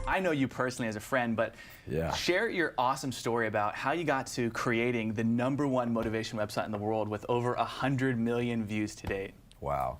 I know you personally as a friend, but share your awesome story about how you got to creating the #1 motivation website in the world with over 100 million views to date. Wow.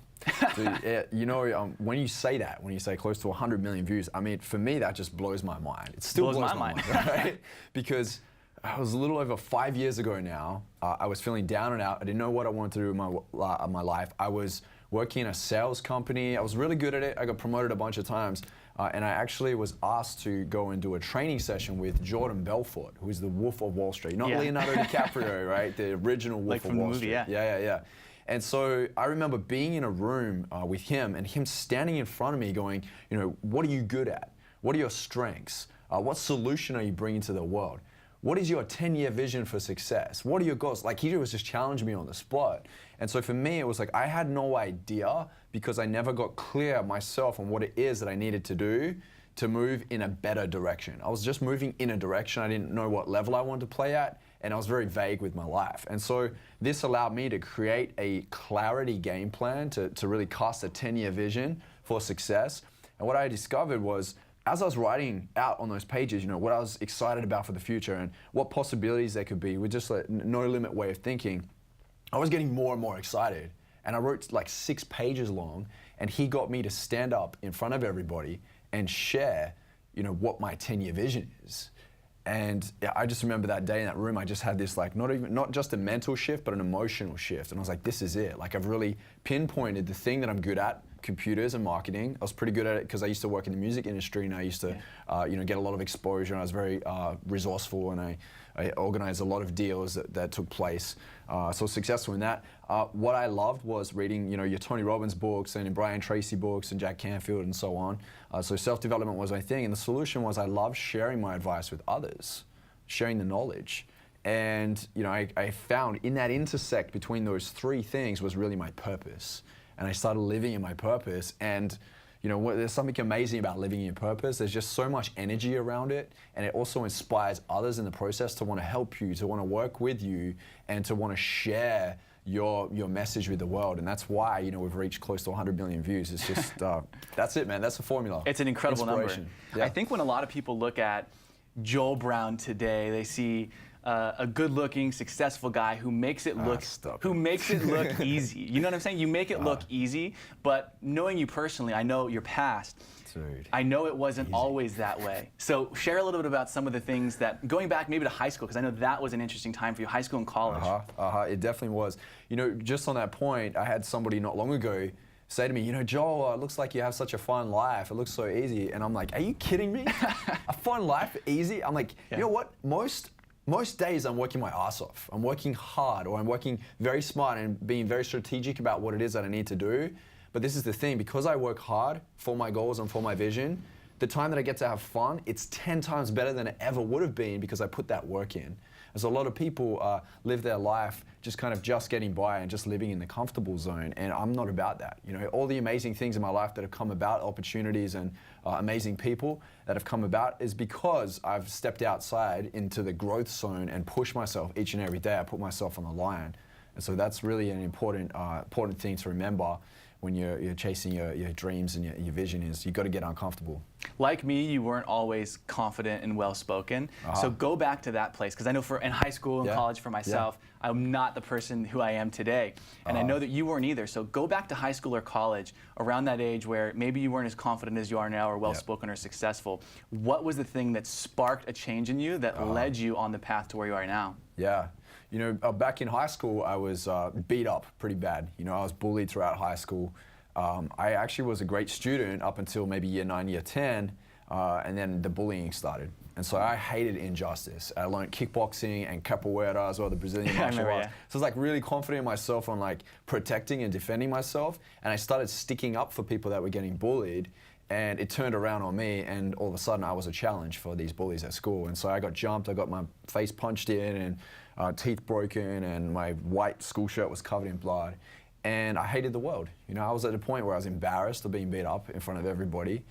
Dude, you know, when you say that, when you say close to 100 million views, I mean, for me, that just blows my mind. It still blows my mind, right? Because I was a little over 5 years ago now. I was feeling down and out. I didn't know what I wanted to do in my life. I was working in a sales company. I was really good at it. I got promoted a bunch of times. And I actually was asked to go and do a training session with Jordan Belfort, who is the Wolf of Wall Street. Not Leonardo DiCaprio, right? The original Wolf of Wall Street. Yeah. And so I remember being in a room with him and him standing in front of me going, you know, what are you good at? What are your strengths? What solution are you bringing to the world? What is your 10-year vision for success? What are your goals? Like, he was just challenging me on the spot. And so for me, it was like I had no idea because I never got clear myself on what it is that I needed to do to move in a better direction. I was just moving in a direction. I didn't know what level I wanted to play at, and I was very vague with my life. And so this allowed me to create a clarity game plan to really cast a 10-year vision for success. And what I discovered was, as I was writing out on those pages, you know, what I was excited about for the future and what possibilities there could be with just a no-limit way of thinking, I was getting more and more excited. And I wrote like 6 pages long, and he got me to stand up in front of everybody and share, you know, what my 10-year vision is. And yeah, I just remember that day in that room, I just had this like, not just a mental shift, but an emotional shift. And I was like, this is it. Like, I've really pinpointed the thing that I'm good at, computers and marketing. I was pretty good at it because I used to work in the music industry, and I used to you know, get a lot of exposure, and I was very resourceful, and I organized a lot of deals that took place. So I was successful in that. What I loved was reading, you know, your Tony Robbins books and Brian Tracy books and Jack Canfield and so on. So self-development was my thing, and the solution was I loved sharing my advice with others, sharing the knowledge. And you know, I found in that intersect between those 3 things was really my purpose. And I started living in my purpose. And you know, there's something amazing about living in your purpose. There's just so much energy around it, and it also inspires others in the process to want to help you, to want to work with you, and to want to share your message with the world. And that's why, you know, we've reached close to 100 million views. It's just, that's it, man. That's the formula. It's an incredible number. I think when a lot of people look at Joel Brown today, they see a good-looking, successful guy who makes it look easy. You know what I'm saying? You make it look easy, but knowing you personally, I know your past. Dude, I know it wasn't always that way. So share a little bit about some of the things that, going back maybe to high school, because I know that was an interesting time for you, high school and college. It definitely was. You know, just on that point, I had somebody not long ago say to me, you know, Joel, it looks like you have such a fun life. It looks so easy. And I'm like, are you kidding me? A fun life, easy? I'm like, you know what? Most days I'm working my ass off. I'm working hard, or I'm working very smart and being very strategic about what it is that I need to do. But this is the thing, because I work hard for my goals and for my vision, the time that I get to have fun, it's 10 times better than it ever would have been because I put that work in. And so a lot of people live their life just kind of just getting by and just living in the comfortable zone, and I'm not about that. You know, all the amazing things in my life that have come about, opportunities and amazing people that have come about, is because I've stepped outside into the growth zone and pushed myself each and every day. I put myself on the line. And so that's really an important thing to remember when you're chasing your dreams and your vision, is you got to get uncomfortable. Like me, you weren't always confident and well-spoken. So go back to that place, because I know in high school and college for myself, I'm not the person who I am today. And I know that you weren't either. So go back to high school or college, around that age where maybe you weren't as confident as you are now, or well-spoken or successful. What was the thing that sparked a change in you that led you on the path to where you are now? Yeah. You know, back in high school, I was beat up pretty bad. You know, I was bullied throughout high school. I actually was a great student up until maybe year 9, year 10, and then the bullying started. And so I hated injustice. I learned kickboxing and capoeira as well, the Brazilian martial arts. So I was like really confident in myself on like protecting and defending myself. And I started sticking up for people that were getting bullied. And it turned around on me, and all of a sudden I was a challenge for these bullies at school. And so I got jumped, I got my face punched in, and teeth broken, and my white school shirt was covered in blood. And I hated the world. You know, I was at a point where I was embarrassed of being beat up in front of everybody.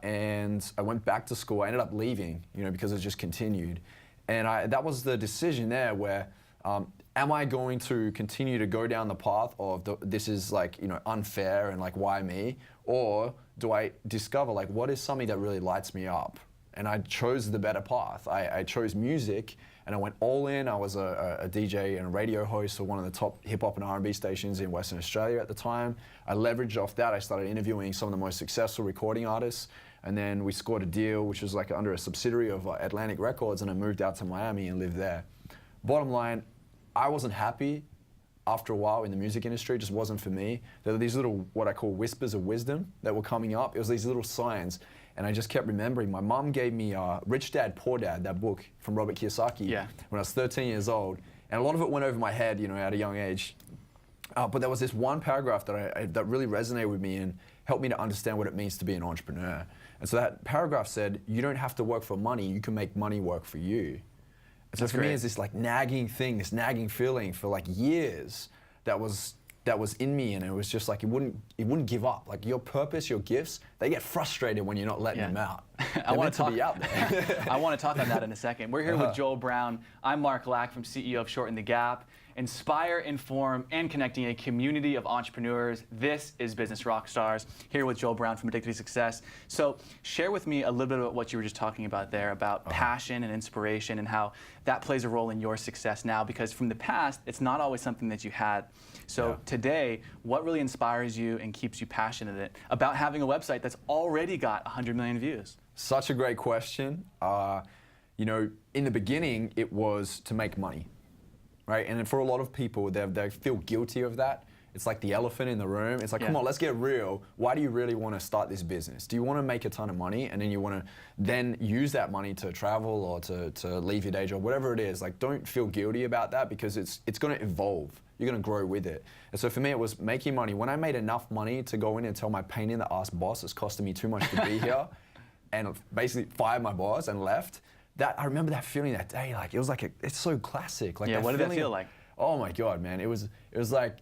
And I went back to school. I ended up leaving, you know, because it just continued. And that was the decision there where Am I going to continue to go down the path of this is like, unfair and like, why me? Or do I discover like, what is something that really lights me up? And I chose the better path. I chose music and I went all in. I was a DJ and a radio host for one of the top hip hop and R&B stations in Western Australia at the time. I leveraged off that. I started interviewing some of the most successful recording artists. And then we scored a deal, which was like under a subsidiary of Atlantic Records, and I moved out to Miami and lived there. Bottom line, I wasn't happy after a while in the music industry. It just wasn't for me. There were these little, what I call whispers of wisdom that were coming up. It was these little signs. And I just kept remembering, my mom gave me Rich Dad, Poor Dad, that book from Robert Kiyosaki, when I was 13 years old. And a lot of it went over my head, at a young age. But there was this one paragraph that really resonated with me and helped me to understand what it means to be an entrepreneur. And so that paragraph said, you don't have to work for money, you can make money work for you. And so for me, it's this like nagging thing, this nagging feeling for like years that was in me, and it was just like it wouldn't give up. Like your purpose, your gifts, they get frustrated when you're not letting them out. I want to be out there. I want to talk on that in a second. We're here with Joel Brown. I'm Mark Lack from CEO of Shorten the Gap. Inspire, inform, and connecting a community of entrepreneurs. This is Business Rockstars. Here with Joel Brown from Addicted2Success. So share with me a little bit about what you were just talking about there, about passion and inspiration and how that plays a role in your success now, because from the past, it's not always something that you had. So today, what really inspires you and keeps you passionate about having a website that's already got 100 million views? Such a great question. In the beginning, it was to make money. Right? And for a lot of people, they feel guilty of that. It's like the elephant in the room. It's like, come on, let's get real. Why do you really want to start this business? Do you want to make a ton of money and then you want to then use that money to travel or to leave your day job, whatever it is? Like, don't feel guilty about that because it's going to evolve. You're going to grow with it. And so for me, it was making money. When I made enough money to go in and tell my pain in the ass boss it's costing me too much to be here and basically fired my boss and left, I remember that feeling that day. Like it was like it's so classic. Like what did that feel like? Oh my God, man! It was like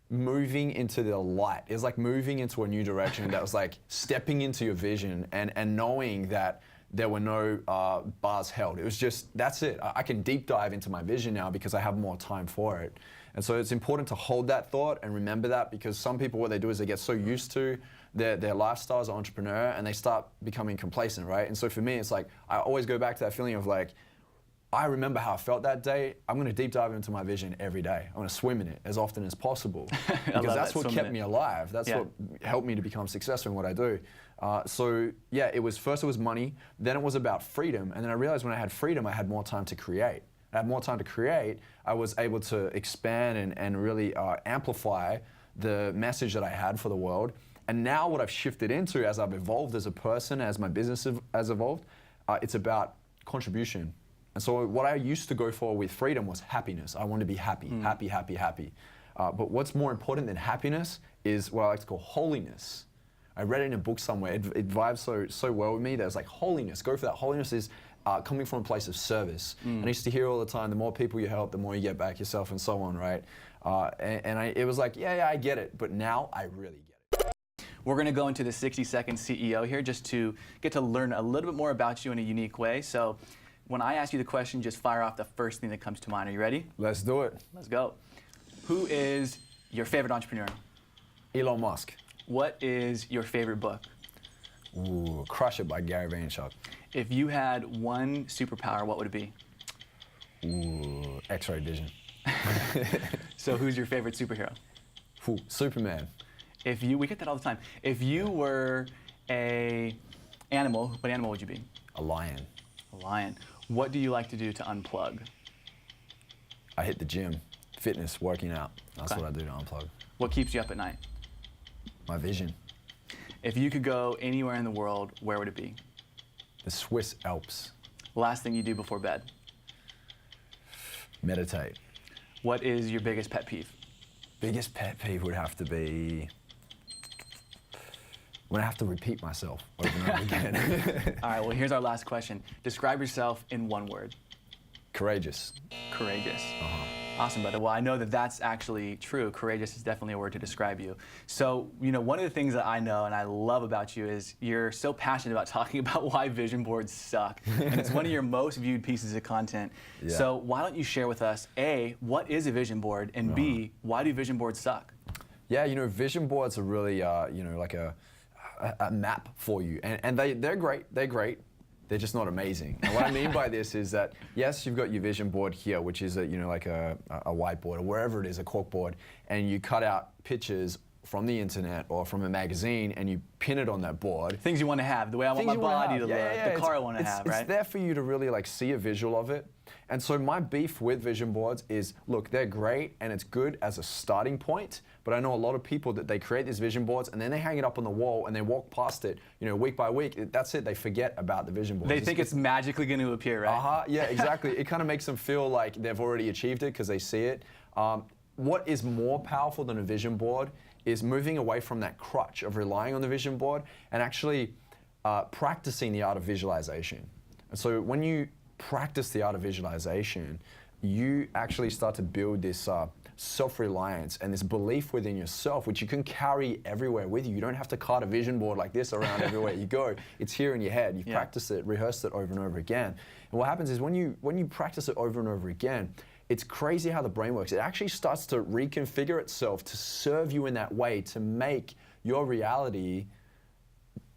moving into the light. It was like moving into a new direction. That was like stepping into your vision and knowing that there were no bars held. It was just that's it. I can deep dive into my vision now because I have more time for it. And so it's important to hold that thought and remember that, because some people, what they do is they get so used to their lifestyle as an entrepreneur and they start becoming complacent, right? And so for me, it's like, I always go back to that feeling of like, I remember how I felt that day. I'm going to deep dive into my vision every day. I'm going to swim in it as often as possible because that's what kept me alive. That's what helped me to become successful in what I do. It was money. Then it was about freedom. And then I realized when I had freedom, I had more time to create. I had more time to create. I was able to expand and really amplify the message that I had for the world. And now what I've shifted into as I've evolved as a person, as my business has evolved, it's about contribution. And so what I used to go for with freedom was happiness. I want to be happy, happy, happy, happy. But what's more important than happiness is what I like to call holiness. I read it in a book somewhere. It vibes so well with me that it's like holiness. Go for that. Holiness is coming from a place of service. And I used to hear all the time, the more people you help, the more you get back yourself and so on, right? It was like, I get it. But now I really get it. We're going to go into the 60-second CEO here just to get to learn a little bit more about you in a unique way. So when I ask you the question, just fire off the first thing that comes to mind. Are you ready? Let's do it. Let's go. Who is your favorite entrepreneur? Elon Musk. What is your favorite book? Ooh, Crush It by Gary Vaynerchuk. If you had one superpower, what would it be? Ooh, X-ray vision. So who's your favorite superhero? Ooh, Superman. We get that all the time. If you were an animal, what animal would you be? A lion. A lion. What do you like to do to unplug? I hit the gym, fitness, working out. That's what I do to unplug. What keeps you up at night? My vision. If you could go anywhere in the world, where would it be? The Swiss Alps. Last thing you do before bed? Meditate. What is your biggest pet peeve? Biggest pet peeve would have to be when I have to repeat myself over and over again. All right, well, here's our last question. Describe yourself in one word. Courageous. Courageous. Awesome, brother. Well, I know that that's actually true. Courageous is definitely a word to describe you. So, one of the things that I know and I love about you is you're so passionate about talking about why vision boards suck. And it's one of your most viewed pieces of content. Yeah. So why don't you share with us, A, what is a vision board? And B, why do vision boards suck? Yeah, vision boards are really, like a map for you. And they're great. They're great. They're just not amazing. And what I mean by this is that, yes, you've got your vision board here, which is like a whiteboard or wherever it is, a corkboard, and you cut out pictures from the internet or from a magazine and you pin it on that board. Things you want to have, the way I want my body to look, the car I want to have, right? It's there for you to really like see a visual of it. And so my beef with vision boards is, look, they're great and it's good as a starting point, but I know a lot of people that they create these vision boards and then they hang it up on the wall and they walk past it, week by week. That's it, they forget about the vision board. They think it's magically going to appear, right? Yeah, exactly. It kind of makes them feel like they've already achieved it because they see it. What is more powerful than a vision board is moving away from that crutch of relying on the vision board and actually practicing the art of visualization. And so when you practice the art of visualization, you actually start to build this self-reliance and this belief within yourself, which you can carry everywhere with you. You don't have to cart a vision board like this around everywhere you go. It's here in your head. You practice it, rehearse it over and over again. And what happens is when you practice it over and over again, it's crazy how the brain works. It actually starts to reconfigure itself to serve you in that way, to make your reality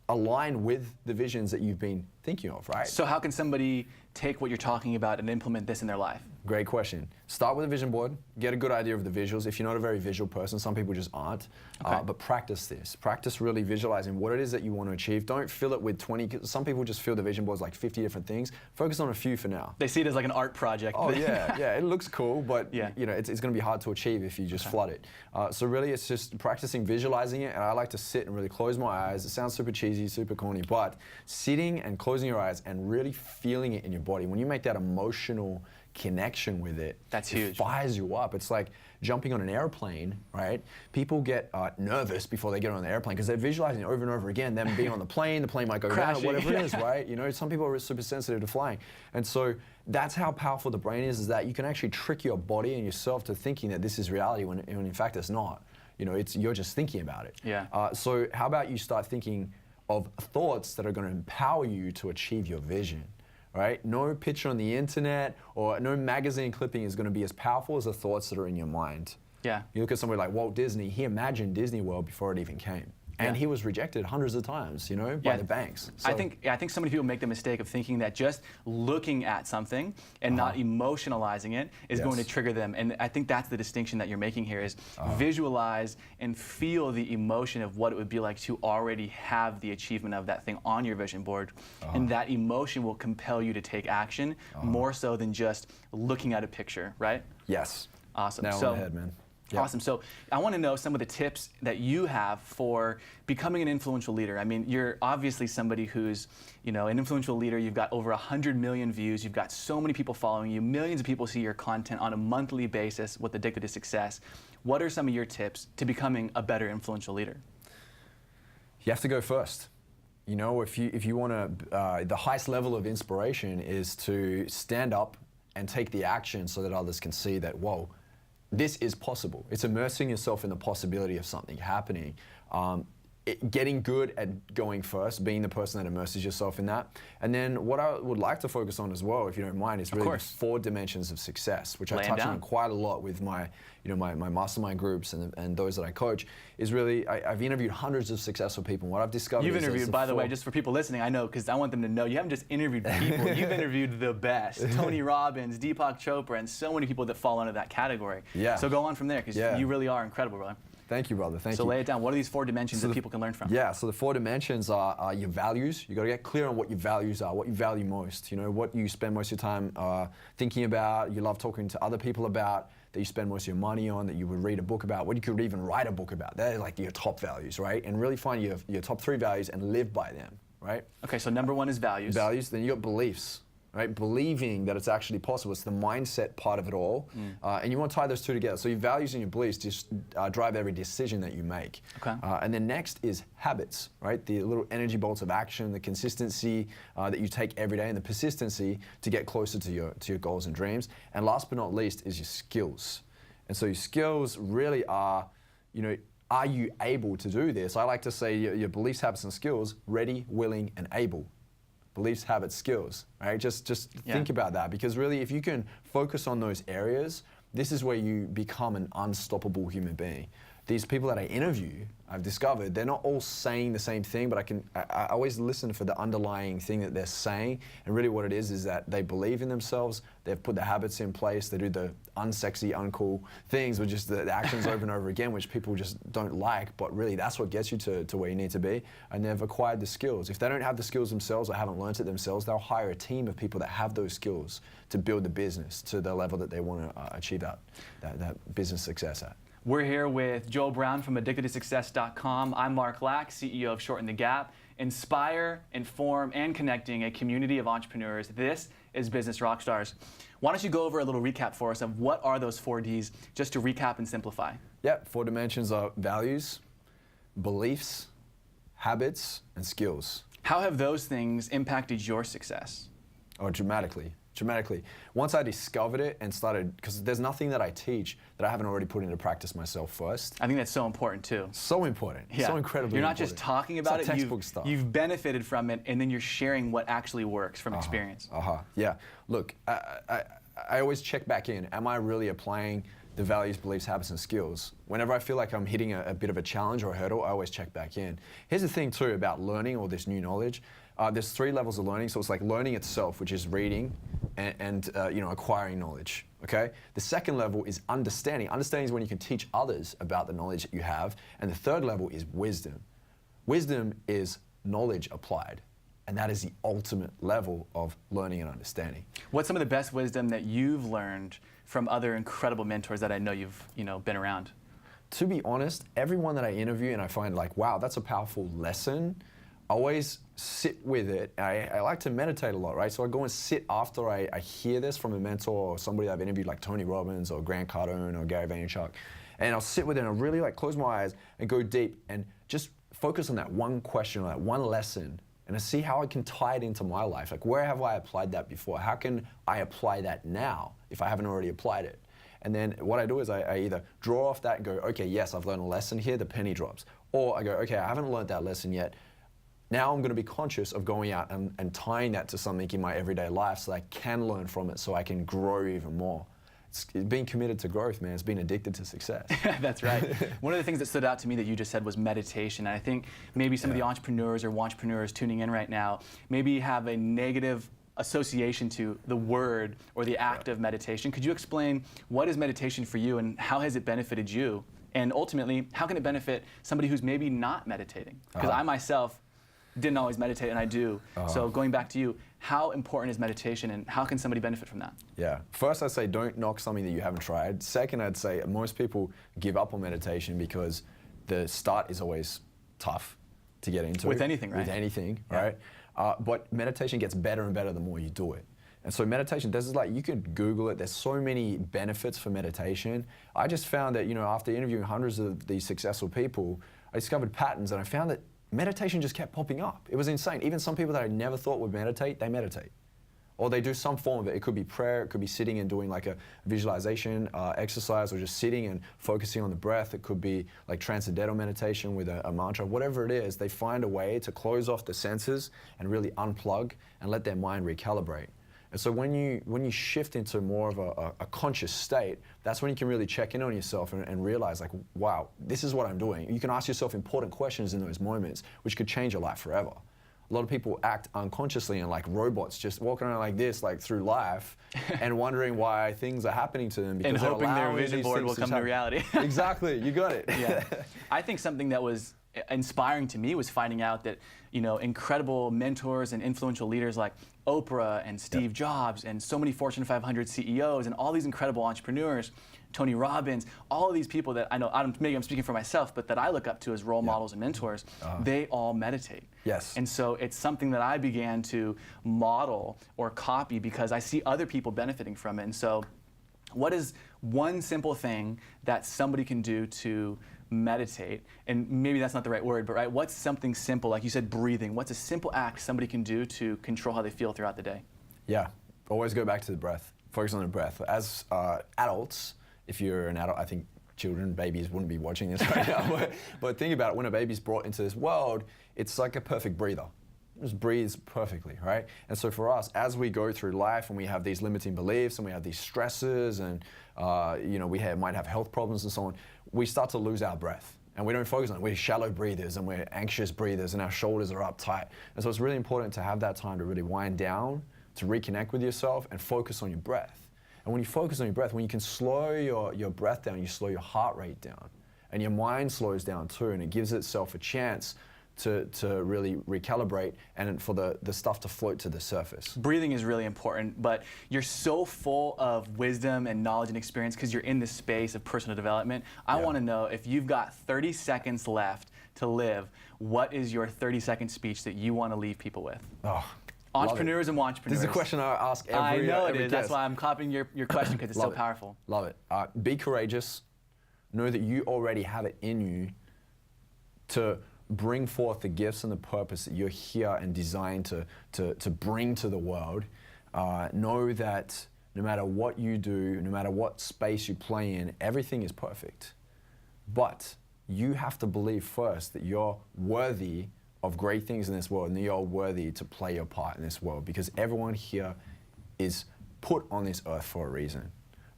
align with the visions that you've been thinking of, right? So how can somebody take what you're talking about and implement this in their life? Great question. Start with a vision board, get a good idea of the visuals. If you're not a very visual person, some people just aren't, but practice this. Practice really visualizing what it is that you want to achieve. Don't fill it with 20, some people just fill the vision boards like 50 different things. Focus on a few for now. They see it as like an art project. Oh yeah, it looks cool, but it's going to be hard to achieve if you just flood it. So really it's just practicing visualizing it, and I like to sit and really close my eyes. It sounds super cheesy, super corny, but sitting and closing your eyes and really feeling it in your body. When you make that emotional connection with it, that's huge. It fires you up. It's like jumping on an airplane, right? People get nervous before they get on the airplane because they're visualizing it over and over again, them being on the plane might go down, whatever it is, right? Some people are super sensitive to flying. And so that's how powerful the brain is that you can actually trick your body and yourself to thinking that this is reality when in fact it's not. You're just thinking about it. Yeah. So how about you start thinking of thoughts that are going to empower you to achieve your vision? Right? No picture on the internet or no magazine clipping is going to be as powerful as the thoughts that are in your mind. Yeah. You look at somebody like Walt Disney, he imagined Disney World before it even came. And he was rejected hundreds of times, by the banks. So I think so many people make the mistake of thinking that just looking at something and not emotionalizing it is going to trigger them. And I think that's the distinction that you're making here is visualize and feel the emotion of what it would be like to already have the achievement of that thing on your vision board. And that emotion will compel you to take action more so than just looking at a picture, right? Yes. Awesome. Now on the head, man. Yep. Awesome. So I want to know some of the tips that you have for becoming an influential leader. I mean, you're obviously somebody who's, an influential leader. You've got over 100 million views. You've got so many people following you. Millions of people see your content on a monthly basis with Addicted to Success. What are some of your tips to becoming a better influential leader? You have to go first. If you want to, the highest level of inspiration is to stand up and take the action so that others can see that, whoa, this is possible. It's immersing yourself in the possibility of something happening. Getting good at going first, being the person that immerses yourself in that. And then what I would like to focus on as well, if you don't mind, is really the 4 dimensions of success, which I touch on quite a lot with my mastermind groups and those that I coach, is really, I've interviewed hundreds of successful people. And what I've discovered You've interviewed, by the way, just for people listening, I know, because I want them to know, you haven't just interviewed people, you've interviewed the best. Tony Robbins, Deepak Chopra, and so many people that fall under that category. Yeah. So go on from there, because you really are incredible, brother. Thank you, brother. Thank you. So lay it down. What are these 4 dimensions that people can learn from? Yeah, so the 4 dimensions are your values. You got to get clear on what your values are, what you value most. What you spend most of your time thinking about, you love talking to other people about, that you spend most of your money on, that you would read a book about, what you could even write a book about. They're like your top values, right? And really find your top 3 values and live by them, right? Okay, so number 1 is values. Values, then you got beliefs. right? Believing that it's actually possible. It's the mindset part of it all. And you want to tie those two together. So your values and your beliefs just drive every decision that you make. Okay. And then next is habits, right? The little energy bolts of action, the consistency that you take every day, and the persistency to get closer to your goals and dreams. And last but not least is your skills. And so your skills really are, are you able to do this? I like to say your beliefs, habits, and skills, ready, willing, and able. Beliefs, habits, skills, right? Just think about that, because really if you can focus on those areas, this is where you become an unstoppable human being. These people that I interview, I've discovered, they're not all saying the same thing, but I always listen for the underlying thing that they're saying. And really what it is that they believe in themselves, they've put the habits in place, they do the unsexy, uncool things, with just the actions over and over again, which people just don't like, but really that's what gets you to where you need to be. And they've acquired the skills. If they don't have the skills themselves or haven't learned it themselves, they'll hire a team of people that have those skills to build the business to the level that they want to achieve that business success at. We're here with Joel Brown from Addicted2Success.com. I'm Mark Lack, CEO of Shorten the Gap. Inspire, inform, and connecting a community of entrepreneurs. This is Business Rockstars. Why don't you go over a little recap for us of what are those 4 Ds, just to recap and simplify? Yeah, 4 dimensions are values, beliefs, habits, and skills. How have those things impacted your success? Oh, dramatically. Once I discovered it and started, because there's nothing that I teach that I haven't already put into practice myself first. I think that's so important too. So important. Yeah. So incredibly important. You're not just talking about it's it, textbook stuff. You've benefited from it, and then you're sharing what actually works from experience. Yeah. Look, I always check back in. Am I really applying the values, beliefs, habits, and skills? Whenever I feel like I'm hitting a bit of a challenge or a hurdle, I always check back in. Here's the thing too about learning all this new knowledge. There's 3 levels of learning. So it's like learning itself, which is reading and acquiring knowledge. Okay. The second level is understanding. Understanding is when you can teach others about the knowledge that you have. And the third level is wisdom. Wisdom is knowledge applied. And that is the ultimate level of learning and understanding. What's some of the best wisdom that you've learned from other incredible mentors that I know you've been around? To be honest, everyone that I interview and I find like, wow, that's a powerful lesson, I always sit with it. I like to meditate a lot, right? So I go and sit after I hear this from a mentor or somebody I've interviewed, like Tony Robbins or Grant Cardone or Gary Vaynerchuk. And I'll sit with it and I'll really close my eyes and go deep and just focus on that one question or that one lesson, and I see how I can tie it into my life. Like, where have I applied that before? How can I apply that now if I haven't already applied it? And then what I do is I either draw off that and go, okay, yes, I've learned a lesson here, the penny drops. Or I go, okay, I haven't learned that lesson yet. Now I'm going to be conscious of going out and tying that to something in my everyday life so that I can learn from it, so I can grow even more. It's being committed to growth, man. It's being addicted to success. That's right. One of the things that stood out to me that you just said was meditation. And I think maybe some of the entrepreneurs or wantrepreneurs tuning in right now maybe have a negative association to the word or the act of meditation. Could you explain what is meditation for you and how has it benefited you? And ultimately, how can it benefit somebody who's maybe not meditating? Because I myself didn't always meditate, and I do. So going back to you, how important is meditation and how can somebody benefit from that? Yeah. First, I'd say don't knock something that you haven't tried. Second, I'd say most people give up on meditation because the start is always tough to get into. With anything, right? With anything, right? But meditation gets better and better the more you do it. And so meditation, you could Google it. There's so many benefits for meditation. I just found that, after interviewing hundreds of these successful people, I discovered patterns, and I found that meditation just kept popping up. It was insane. Even some people that I never thought would meditate, they meditate. Or they do some form of it. It could be prayer, it could be sitting and doing like a visualization exercise, or just sitting and focusing on the breath. It could be like transcendental meditation with a mantra. Whatever it is, they find a way to close off the senses and really unplug and let their mind recalibrate. And so when you shift into more of a conscious state, that's when you can really check in on yourself and realize, like, wow, this is what I'm doing. You can ask yourself important questions in those moments, which could change your life forever. A lot of people act unconsciously and like robots, just walking around like this, like through life, and wondering why things are happening to them. Because and hoping their vision board will come to reality. Exactly, you got it. Yeah. I think something that was inspiring to me was finding out that, incredible mentors and influential leaders like Oprah and Steve Jobs and so many Fortune 500 CEOs and all these incredible entrepreneurs, Tony Robbins, all of these people that I know, maybe I'm speaking for myself, but that I look up to as role models and mentors, they all meditate. Yes. And so it's something that I began to model or copy because I see other people benefiting from it. And so what is one simple thing that somebody can do to meditate? And maybe that's not the right word, but right, what's something simple, like you said, breathing. What's a simple act somebody can do to control how they feel throughout the day? Yeah, always go back to the breath. Focus on the breath. As adults, if you're an adult, I think children, babies wouldn't be watching this right now, but think about it, when a baby's brought into this world, it's like a perfect breather. It just breathes perfectly, right? And so for us, as we go through life and we have these limiting beliefs and we have these stresses and you know, might have health problems and so on, we start to lose our breath. And we don't focus on it. We're shallow breathers and we're anxious breathers and our shoulders are uptight. And so it's really important to have that time to really wind down, to reconnect with yourself and focus on your breath. And when you focus on your breath, when you can slow your breath down, you slow your heart rate down. And your mind slows down too, and it gives itself a chance to really recalibrate and for the stuff to float to the surface. Breathing is really important, but you're so full of wisdom and knowledge and experience because you're in this space of personal development. I want to know, if you've got 30 seconds left to live, what is your 30-second speech that you want to leave people with? Oh. Entrepreneurs and entrepreneurs. This is a question I ask every I know it every is. guest. That's why I'm copying your question, because it's so it. powerful. Love it. Be courageous. Know that you already have it in you to bring forth the gifts and the purpose that you're here and designed to bring to the world. Know that no matter what you do, no matter what space you play in, everything is perfect. But you have to believe first that you're worthy of great things in this world, and you're worthy to play your part in this world, because everyone here is put on this earth for a reason.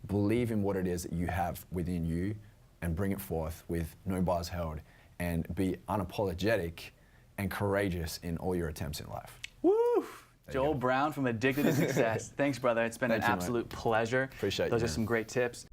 Believe in what it is that you have within you and bring it forth with no bars held, and be unapologetic and courageous in all your attempts in life. Woo! Joel Brown from Addicted to Success. Thanks, brother. It's been an absolute pleasure. Appreciate it. Those are some great tips.